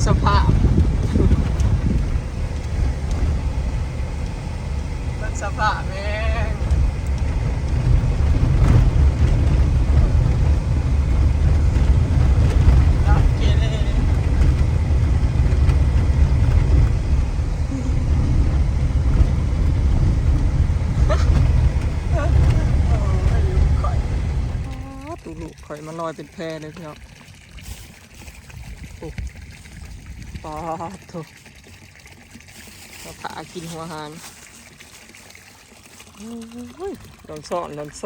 สภาพมันสภาพแม่งรักเกเรตูลูกข่อยมันลอยเป็นแพเลยพี่น้องปอดโถเราถากินหัวหานโดนส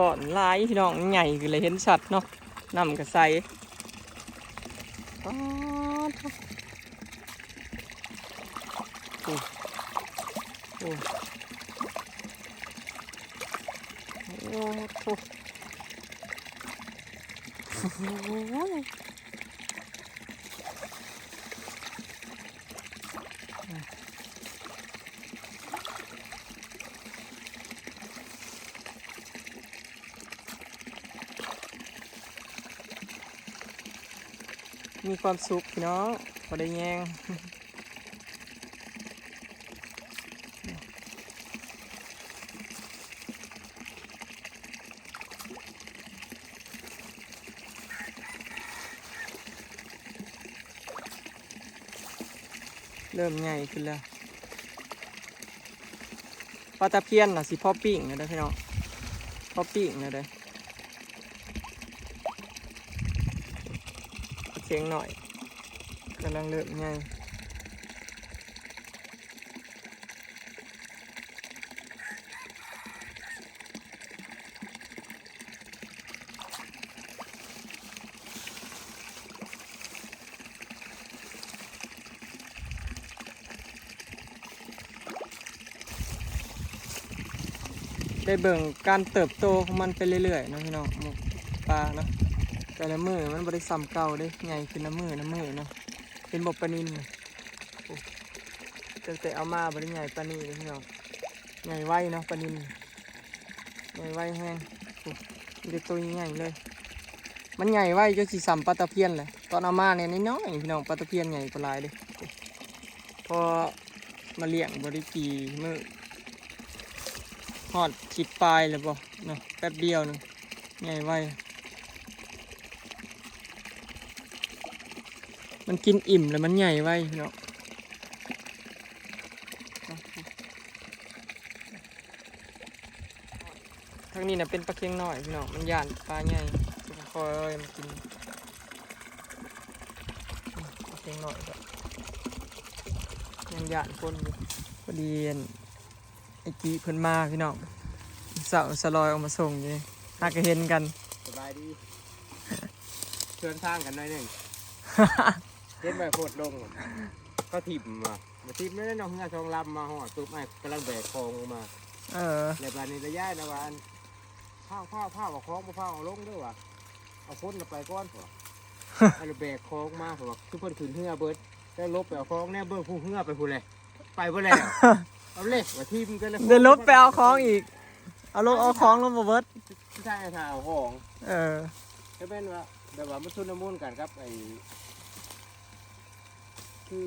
อนลายพี่น้องใหญ่คือเลยเห็นชัดเนาะนำกระใสปอดโถโอ้โอ้โอ้โถมีความสุขพี่น้องพอได้แยงเริ่มใหญ่ขึ้นแล้วปลาตะเพียนน่ะสิพ่อปิ่งนะเด้อพี่น้องพ่อปิ่งนะเด้อเสียงหน่อยกำลังเริ่มใหญ่ได้เบิ่งการเติบโตของมันไปเรื่อยๆนะพี่น้องหมกปลาเนาะแต่ละมือมันบริซ้ำเก่าเด้ใหญ่ขึ้นน้ำมือเนาะเป็นบกปลานินแต่เอามาบริใหญ่ปลานินเลยพี่น้องใหญ่ไวเนาะปลานินใหญ่ไวแห้งเด็กตัวใหญ่เลยมันใหญ่ไวจนสีสัมปลาตะเพียนเลยตอนเอามาเนี่ยน้อยๆพี่น้องปลาตะเพียนใหญ่กว่าลายเลยพอมาเลี้ยงบริกีมือหอดขีดปลายเลยบ่เนาะแป๊บเดียวนึงใหญ่ไวมันกินอิ่มแล้วมันใหญ่ไวพี่น้องทางนี้นะเป็นปลาเค็งน้อยพี่น้องมันย่านปลาใหญ่คอยมันกินปลาเค็งน้อยก็ยังย่านคนอยู่พอดีไอ้กี้เพิ่นมาพี่น้องสาวสลอยออกมาส่งอยู่นี่หากเห็นกันสบายดีเชิญทางกันหน่อยหนึ่งเห็นใบโพดลงก็ถิ่มมาถิ่มไม่ได้น้องเงาทองลำมาห่อตุ๊บไอ้กำลังแบกคลองมาในบ้านนี้ระยะนะวันผ้าเอาคล้องมาผ้าเอาลงด้วยว่ะเอาพ้นไปก้อนเถอะไอ้แบกคลองมาเถอะทุกคนขืนเหือเบิร์ดแล้วลบไปเอาคลองแน่เบิร์ดผู้เหือไปผู้เลยไปผู้เลยเอาเล็กว่าทิมกันเลยเดินลบไปเอาคล้องอีกเอาลงเอาคล้องลงมาเบิร์ดใช่ทางเอาของจะเป็นว่าแบบว่ามันชุนละมุนกันครับไอ้คือ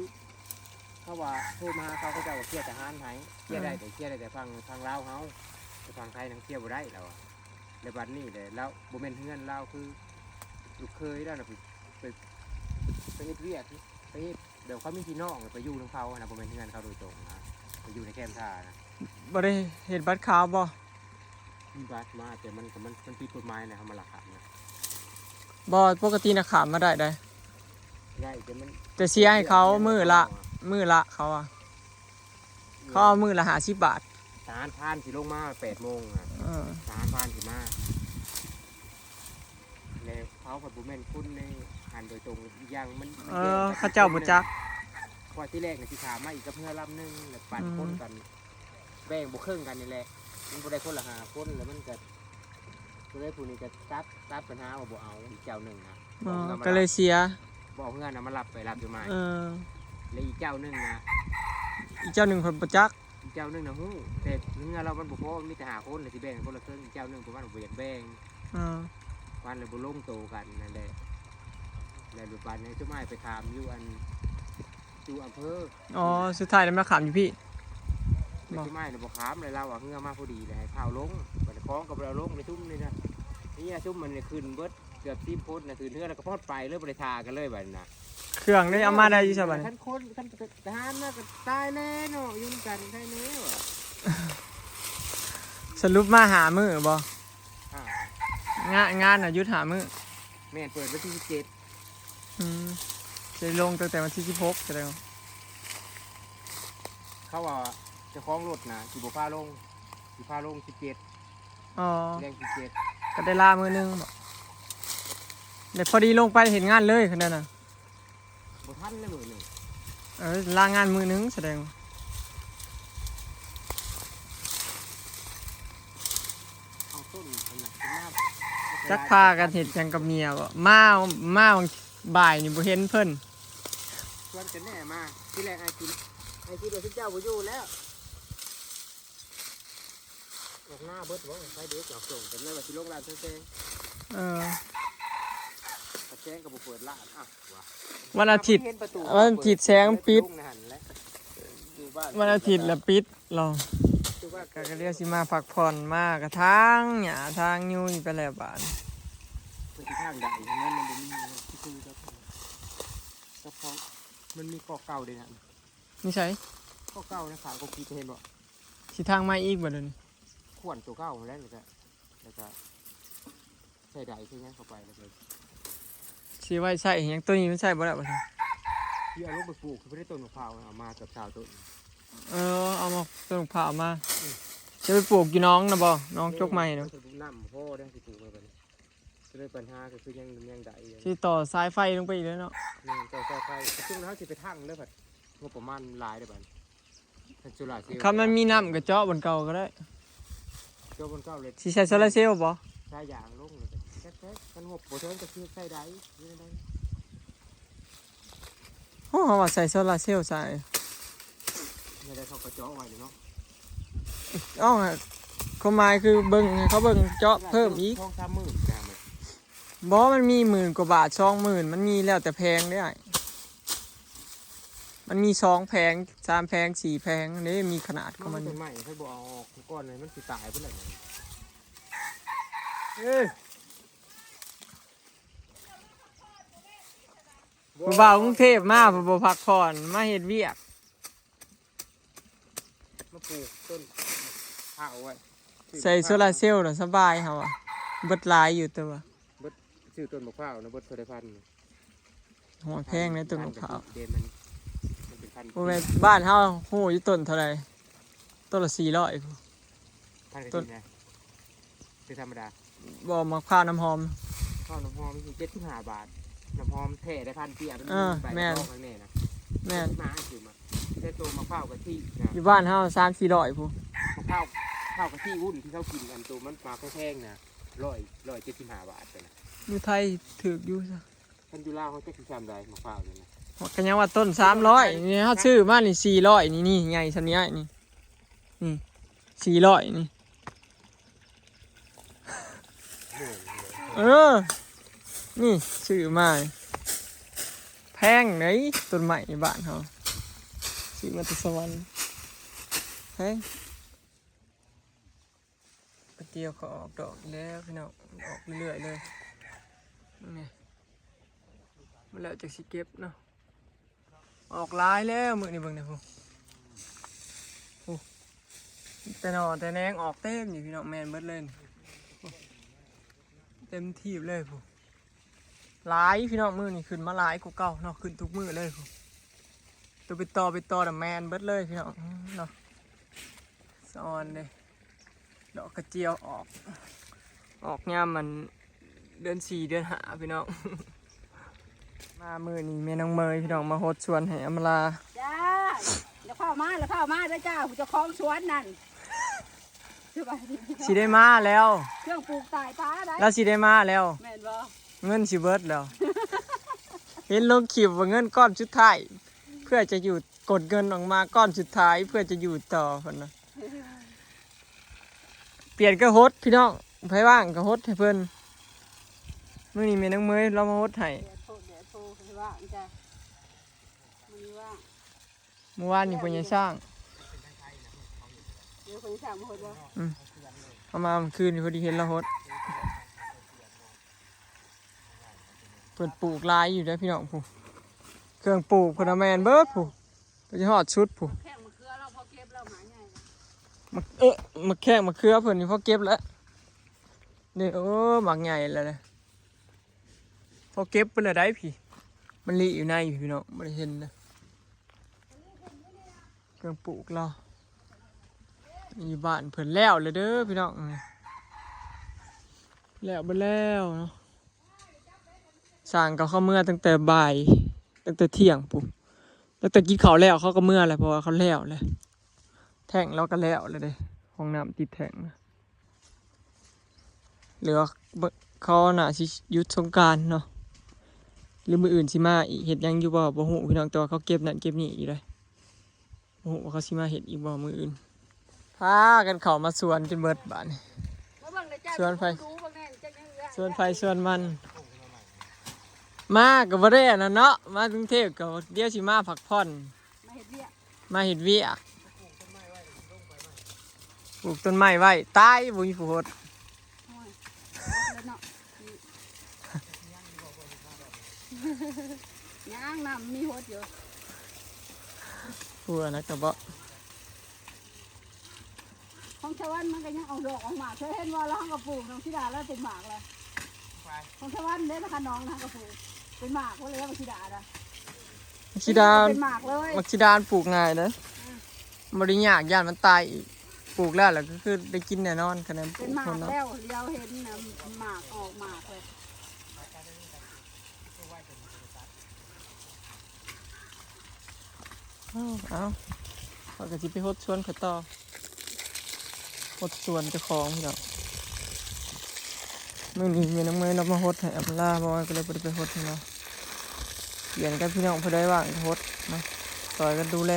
เขาว่าโทรมาเขาก็จะว่าเที่ยวแต่ฮานไทยเที่ยวได้แต่ฟังลาวเขาแต่ฟังไทยนั่งเที่ยวบ่ได้เราในบัดนี้เลยแล้วโมเมนต์เพื่อนเราคือลูกเคยแล้วนะไปเฮ็ดเวียกไปเฮ็ดเดี๋ยวเขามีพี่น้องไปอยู่ของเขานะโมเมนต์เพื่อนเขาโดยตรงนะไปอยู่ในแคมป์ท่านะบ่ได้เห็นบัตรขาวบ่มีบัตรมาแต่มันผิดกฎหมายนะเขามาหลักฐานนะบ่ปกตินะขามมาได้ได้แต่เสียให้เขามือละเขาอ่ะเขาเอามือละ50 บาททหารพานสิลงมา8 โมงทหารพานสิมาแล้วเขาผัดบุเมนคุณในหันโดยตรงอย่างมันข้าเจ้าบุจักพอที่แรกเนี่ยสิถามมาอีกกับเพื่อนลำนึงแล้วปั่นคนกันแบ่งบุคคลกันนี่แหละมันบ่ได้คนละ5 คนแล้วมันก็เลยผู้นี้ก็ตัดปัญหาว่าบ่เอาอีกเจ้าหนึ่งนะก็เลยเสียบอกเพื่อนนะมารับอยู่ไหมแล้วอีกเจ้าหนึ่งนะอีกเจ้าหนึ่งคนประจักอีกเจ้าหนึ่งนะฮู้แต่เงินเรามันบุพอมีแต่5 คนเลยที่แบ่งคนละครึ่งอีกเจ้าหนึ่งประมาณบ่อยากแบ่งวันเลยบุลงโตกันนั่นแหละแล้วปัจจุบันนี้จุ่มไม้ไปถามอยู่อัน อยู่อำเภอ อ๋อสุดท้ายแล้วมาขามอยู่พี่ ไม่ใช่ไม้เราบอกขามเลยเราเงือมาพอดีเลยให้ข้าวลงบัดคล้องกับเราลงไปทุ่มนี่นะนี่ทุ่มมันเนี่ยขึ้นเบิดเกือบ10 ฟุตนะคือเนื้อแล้วก็พอดไปเริ่มบริทากันเลยบัดน่ะ เครื่องได้เอามาได้อยู่ใช่ปะ ท่านคนท่านทหารน่ะก็ตายแน่เนาะยุ่งกันใช่แน่ว่ะ สรุปมาหามือบ่ อ่า งานน่ะหยุดหามือ แม่นเปิดวันที่17 อืมจะลงตั้งแต่วันที่16แสดงว่า เขาว่าเจะคล้าของรถนะสิบพาลง17 อ๋อ แรง17 ก็ได้ลามือนึงบ่เดี๋ยวพอดีลงไปเห็นงานเลยขนาดน่ะ บ่ทันเลยมื้อหนึง ลางานมือนึงแสดงว่า เอาต้นอันน่ะเป็นหน้า จักพากันเห็ดหยังกับเมียบ่มาบ่ายนี่บ่เห็นเพิ่น ชวนกันแน่มาที่แรกไอ้คิดว่าเจ้าบ่อยู่แล้วออกหน้าเบิดบ่ไปเด็กออกส่งกันเลยว่าสิลงร้านแซง เออ กระแซงก็บ่เปิดร้านอ่ะว่ะ วันอาทิตย์ เห็นประตู วันอาทิตย์แสงปิด ลงในหันแหละอยู่บ้าน วันอาทิตย์ละปิดเรา อยู่บ้าน ก็เรียกสิมาพักผ่อนมากระทางหญ้าทางยุยไปแล้วบาด เป็นที่ทางใดอย่างนั้นมันบ่มีที่คือกับเขามันมีเกาะเก่าด้วยนะ นี่ใช่ เกาะเก่านะขาก็คิดเห็นบ่ สิทางมาอีกบ่เดี๋ยวนี้ ขวนตัวเก่าแล้วแล้วก็ใส่ใดใช่ไหมเข้าไปแล้วเลย สิไว้ใส่หยังตัวนี้มันใส่บ่ได้บ่ซั่น ที่เอาลูกไปปลูกคือไม่ได้ต้นมะพร้าวเอามากับชาวต้น เอามาต้นผ่ามาจะไปปลูกอยู่น้องนะบ่น้องจกใหม่เนาะ น้ำพ่อได้สิปลูกมาเป็นจะเลยปัญหาก็คือยังใดอย่าง สิต่อสายไฟลงไปอีกแล้วเนาะ นี่เจ้าไฟซึ่งแล้วจะไปทั้งเลยแบบงบประมาณหลายเด้อบัดท่านจุฬาเซลล์ คันมันมีน้ำก็เจาะบนเก่าก็ได้ เจ้าบนเก้าเลย สิใช้โซลาร์เซลล์บ่ ใช้ยางลงเลยแค่กันงบโบเทินก็คือใช้ใดนี่ได้ โอ้ว่าใส่โซลาร์เซลล์ใส่ ไม่ได้เขากระเจาะไว้เลยเนาะ อ้อความหมายคือเบิ่งให้เขาเบิ่งเจาะเพิ่มอีก ช่อง3 มื้อนะมัน บ่มันมี10,000กว่าบาท20,000มันมีแล้วแต่แพงเด้อมันมี2แผง3แผง4แผงนี่มีขนาดของ มั มัน น ต้นใหม่ให้บ่เอาออกก้อนเลยมันสิตายเพิ่นแหละเอ้ย ผู้บ่าวกรุงเทพมาบ่พักผ่อนมาเฮ็ดเวียก มาปลูกต้นข้าวไว้ ใส่โซลาร์เซลล์น่ะสบายเฮาอ่ะเบิดหลายอยู่แต่ว่า ซื้อต้นมะพร้าวนะเบดโทรพันธุ์ หัวแพงในต้นมะพร้าว เดนมันเป็นพันธุ์ โอ้แม่บ้านเฮาโหอยู่ต้นเท่าไหร่ต้นละ400พุ่น พันธุ์กระ ต้น ถิ่นนะคือธรรมดา บ่มะพร้าวน้ำหอม ข้าวน้ำหอมอยู่75 บาทน้ำหอมแท้ได้พันเตี้ยมัน แม่น ใบข้างแน่นะ แม่น มาซื้อมาได้ตัวมะพร้าวกะทินะ อยู่บ้านเฮา3-400พุ่น มะพร้าวข้าวกะทิวุ่นที่เขากินกันตัวมันมาแพงๆนะ175 บาทเลยนะ อยู่ไทยถูกอยู่ซะ ท่านจุฬาเขาจะคิดทำได้มะพร้าวเลยนะ ก็ยังว่าต้น300นี่เฮาซื้อมานี่400นี่ใหญ่ซำนี้นี่400นี่นี่ซื้อมาแพงไหนต้นใหม่ในบ้านเฮาซื้อมาจากสวรรค์แพงกระเจียวเขาออกดอกแล้วพี่น้องออกเรื่อยๆเลยนี่มันแล้วจากสิเก็บเนาะออกหลายแล้วมื้อนี้เบิ่งนี่พุ่นโอ้แต่หนอแต่แหนงออกเต็มอยู่พี่น้องแม่นเบิดเลยนี่โอ้เต็มที่เลยพุ่นหลายพี่น้องมื้อนี้ขึ้นมาหลายกว่าเก่าเนาะขึ้นทุกมื้อเลยพุ่นตัวไปต่อน่ะแม่นเบิดเลยพี่น้องเนาะสะออนเลยดอกกระเจียวออกยามมันเดือน4เดือน5พี่น้อง มามื้อนี้แม่น้องเมยพี่น้องมาโฮดชวนให้อำลา จ้าแล้วเข้ามาแล้วจ้าผู้เจ้าของสวนนั่นสบายดี สิได้มาแล้ว เครื่องปลูกตายตาได้ แล้วสิได้มาแล้ว แม่นบ่ เงินสิเบิดแล้ว เห็นลงคลิปว่าเงินก้อนสุดท้ายเพื่อจะอยู่กดเงินออกมาก้อนสุดท้ายเพื่อจะอยู่ต่อคนนะเปลี่ยนก็โฮดพี่น้องไผว่างก็โฮดให้เพิ่นมื้อนี้แม่น้องเมยเรามาโฮดให้ เดี๋ยวโทรว่าจ้ามันว่า เมื่อวานนี่เป็นยังสร้าง เดี๋ยวคนสั่งมาหดว่า เอามาเมื่อคืนนี่พอดีเห็นแล้วฮดเปิดปลูกลายอยู่ได้อพี่น้องผู้เครื่องปลูกพนแมนเบิร์ดผู้ไปจะหอดชุดผู้ แข้งมะเขือเราพอเก็บเราหมาใหญ่ มาแข้งมาเครือเพิ่นนี่พอเก็บแล้วนี่หมักใหญ่แล้วนะพอเก็บเป็นอะไรพี่มันลีอยู่ในพี่น้องไม่ได้เห็นนะเครื่องปลูกเรามีบ้านเพิ่นแล้วเลยเด้อพี่น้องแล้วไปแล้วเนาะสร้างก็เข้าเมื่อตั้งแต่บ่ายตั้งแต่เที่ยงปุ๊บตั้งแต่กินข้าวแล้วเขาก็เมื่อเลยเพราะว่าเขาแล้วเลยแท่งเราก็แล้วเลยเด้ห้องน้ำติดแท่งนะเหลือเขาน่ะสิหยุดสงกรานต์เนาะหรือมืออื่นสิมาอีกเห็ดหยังอยู่บ่ฮู้พี่น้องแต่ว่าเขาเก็บนั่นเก็บนี่อีกเลยบ่ฮู้ว่าเขาสิมาเห็ดอีกบ่มืออื่นพากันเข้ามาสวนจนเบิดบาดนี่สวนไฟสวนมันมากับบ่ได้อันนั้นเนาะมากรุงเทพก็เดี๋ยวสิมาพักผ่อนมาเฮ็ดเวียกปลูกต้นไม้ไว้ตายบ่มีผู้โหดย่างน้ำมีหดอยู่ ผู้อันนั้นก็บ่ ของชาวบ้านมันก็ยังเอาดอกออกหมากเคยเห็นว่าแล้วห้องกระปลูกน้องธิดาแล้วเป็นหมากเลยของชาวบ้านเด้นะคะน้องนะกระปลูกเป็นหมากว่าเลยว่าธิดาละ มักชิดา เป็นหมากเลย มักชิดาปลูกง่ายนะบ่ได้ยากย่านมันตายอีกปลูกแล้วก็คือได้กินแน่นอนคะแนนปลู เป็น ก หมาก คนเนาะ แล้วเลี้ยวเห็นนะหมากออกหมากเลย เอาเขาก็สิไปฮดสวนเขาต่อฮดสวนเจ้าของพี่น้องมื้อนี้มีน้ำมือนับมาฮดให้อับลาบ่ว่าก็เลยบ่ได้ไปฮดให้เนาะเปลี่ยนกันพี่น้องผู้ใดว่างก็ฮดเนาะซอยกันดูแล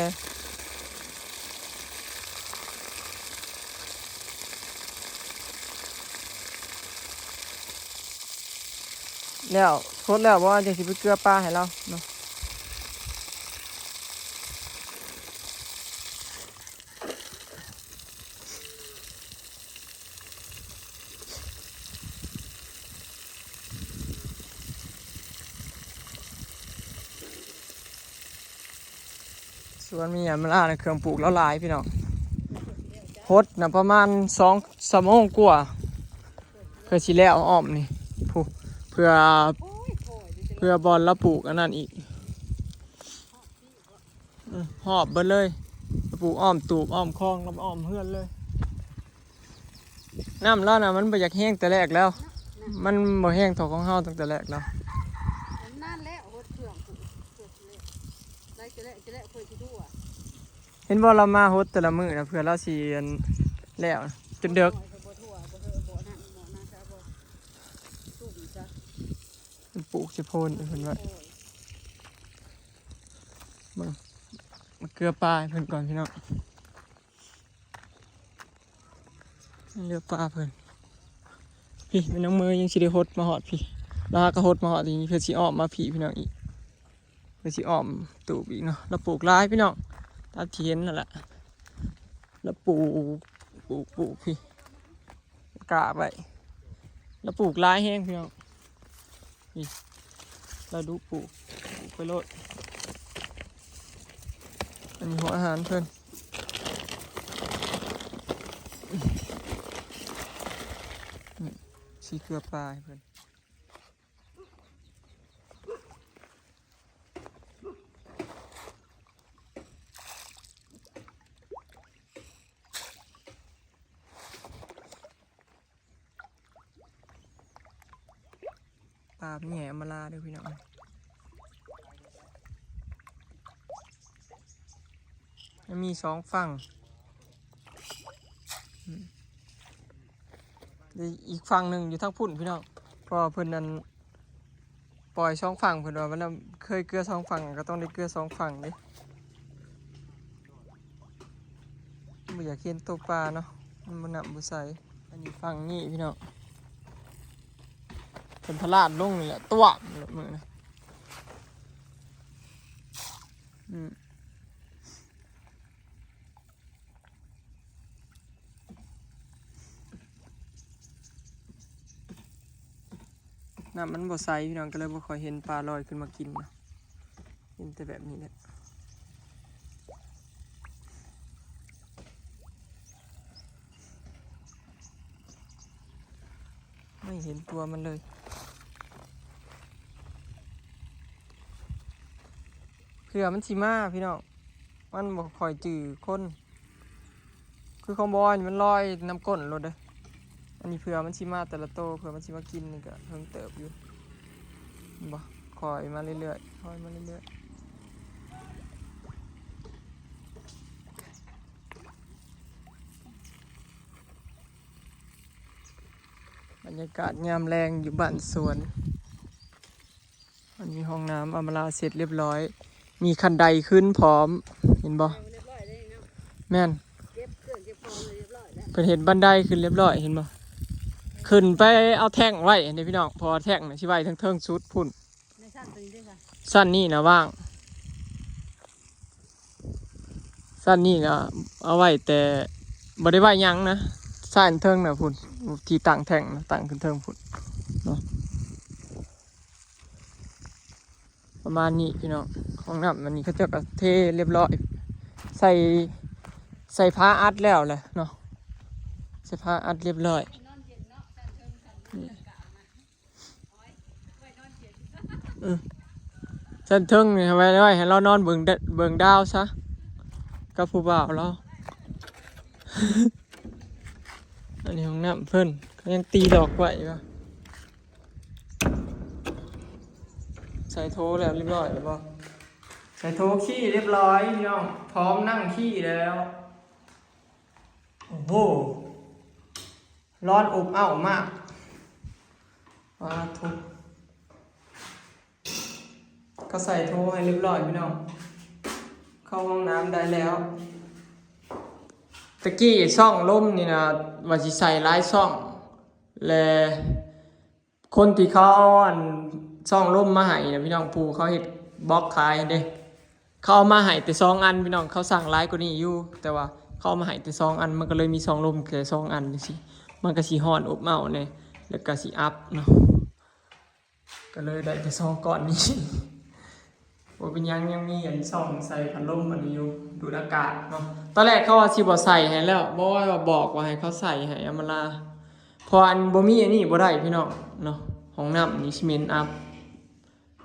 แล้วฮดแล้วบ่ว่าจังสิไปเกลือปลาให้เราเนาะสวนมีอันมาล่าในเครื่องปลูกแล้วหลายพี่น้องฮดนะประมาณ2 ชั่วโมงกว่าเพื่อสิแล้วอ้อมนี่ผู้เพื่อบอลแล้วปลูกอันนั้นอีกหอบเบิดเลยปลูกอ้อมตูบอ้อมคลองแล้วอ้อมเฮือนเลยน้ำแล้วนะมันบ่อยากแห้งแต่แรกแล้ว มันบ่แห้งเท่าของเฮาตั้งแต่แรกแล้ว นั่นแหละหดเครื่องปลูกได้จะแล้วเคยที่ดูอ่ะ เห็นบ่เรามาฮดแต่ละมื้อนะเพื่อเราสิอันแล้วจนเดึกปลูกสิโพนเพิ่นว่ามาเกลือปลาให้เพิ่นก่อนพี่น้องเลือกปลาเพิ่นพี่เป็นน้องมือยังสิได้ฮดมาฮอดพี่แล้วก็ฮดมาฮอดนี่เพื่อสิอ้อมมาพี่พี่น้องอีกเพื่อสิอ้อมตูบอีกเนาะแล้วปลูกหลายพี่น้องตามที่เห็นนั่นแหละแล้วปลูกพี่กะไว้แล้วปลูกหลายแห้งพี่น้องนี่เราดูปลูกไปโลดอันนี้หัวอาหารเพิ่นสีเกลือปลาให้เพิ่นปลาแหน่มาลาเด้อพี่น้องมันมี2ฝั่งอีกฝั่งหนึ่งอยู่ทางพุ่นพี่น้องเพราะเพิ่นนั้นปล่อย2ฝั่งเพิ่นว่ามันเคยเกลือ2ฝั่งก็ต้องได้เกลือ2ฝั่งเด้บ่อยากเห็นตัวปลาเนาะมันบ่นำบ่ใสอันนี้ฝั่งนี้พี่น้องเป็นพลาดลงนี่แหละตัวมือนะ น้ำมันบ่ใสพี่น้องก็เลยบ่ค่อยเห็นปลาลอยขึ้นมากินเนาะเห็นแต่แบบนี้แหละไม่เห็นตัวมันเลยเผื่อมันสิมาพี่น้องมันบ่ค่อยจื้อคนคือของบอยมันลอยน้ำก้นรถเด้ออันนี้เผื่อมันสิมาแต่ละโตเผื่อมันสิมากินนี่ก็เพิ่งเติบอยู่บ่คอยมาเรื่อยๆคอยมาเรื่อยๆบรรยากาศยามแรงอยู่บ้านสวนมันมีห้องน้ำอำลาเสร็จเรียบร้อยมีคันไดขึ้นพร้อมเห็นบ่แม่นเพิ่นเห็นบันไดขึ้นเรียบร้อยเห็นบ่ขึ้นไปเอาแท่งไว้เดี๋ยวพี่น้องพอแท่งน่ะสิไว้ทั้งเทิงสุดพุ่นสั้นนี่นะว่างสั้นนี่นะเอาไว้แต่บ่ได้ไว้หยังนะสั้นเทิงน่ะพุ่นที่ตั้งแท่งนะตั้งขึ้นเทิงพุ่นเนาะประมาณนี้พี่น้องของน้ำมันนี่เขาจะกระเทเรียบร้อยใส่ผ้าอัดแล้วแหละเนาะใส่ผ้าอัดเรียบร้อยเส้นทึ่งนี่ไว้ไให้เรานอนเบิ่งดาวซะกับผู้บ่าวเรา อันนี้ของน้ำเพิ่นเขายังตีดอกไว้ก็ใส่โถแล้วเรียบร้อยแล้วบ่ใส่โถขี้เรียบร้อยพี่น้องพร้อมนั่งขี้แล้วโอ้โหร้อนอบอ้าวมากว้าทุกก็ใส่โถให้เรียบร้อยพี่น้องเข้าห้องน้ำได้แล้วตะกี้ช่องล่มนี่นะว่าสิใส่หลายช่องและคนที่เขาอันช่องล่มมาให้นะพี่น้องปูเขาเฮ็ดบล็อกขายเด้เขาเอามาให้แต่2 อันพี่น้องเขาสั่งหลายกว่านี้อยู่แต่ว่าเขาเอามาให้แต่2 อันมันก็เลยมีช่องล่มแค่2 อันจังซี่มันก็สิฮ้อนอบอ้าวแน่แล้วก็สิอัพเนาะก็เลยได้แต่2 ก้อนนี้ ว่าเป็นยังมีอันส่องใส่พัดลมอันนี้อยู่ดูดอากาศเนาะตอนแรกเขาว่าสิบ่ใส่ให้แล้วบ่ว่าบอกว่าให้เขาใส่ให้อำมาลาพออันบ่มีอันนี้บ่ได้พี่น้องเนาะห้องน้ำนี่สิเมนอัพ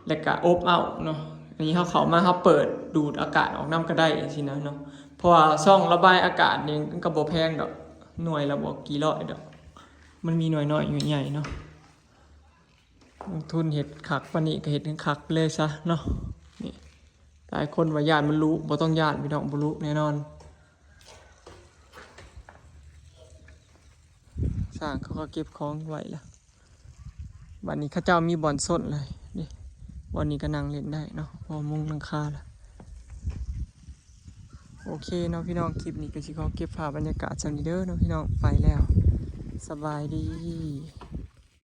แล้วก็อบเอาเนาะอันนี้เขามาเขาเปิดดูดอากาศออกน้ำก็ได้สินะเนาะเพราะว่าช่องระบายอากาศนี่ก็บ่แพงดอกหน่วยละบ่กี่ร้อยดอกมันมีหน่วยน้อยอยู่ใหญ่เนาะลงทุนเฮ็ดคักปานนี้ก็เฮ็ดให้คักเลยซะเนาะนี่หลายคนว่าญาติมันรู้บ่ต้องญาติพี่น้องบ่รู้แน่นอนสร้างเขาก็เก็บของไว้แล้วบัดนี้เขาเจ้ามีบ่อนส้นเลยนี่บ่อนนี้ก็นั่งเล่นได้เนาะพอมุงหลังคาแล้วโอเคเนาะพี่น้องคลิปนี้ก็สิขอเก็บภาพบรรยากาศจังนี้เด้อเนาะพี่น้องไปแล้วสบายดี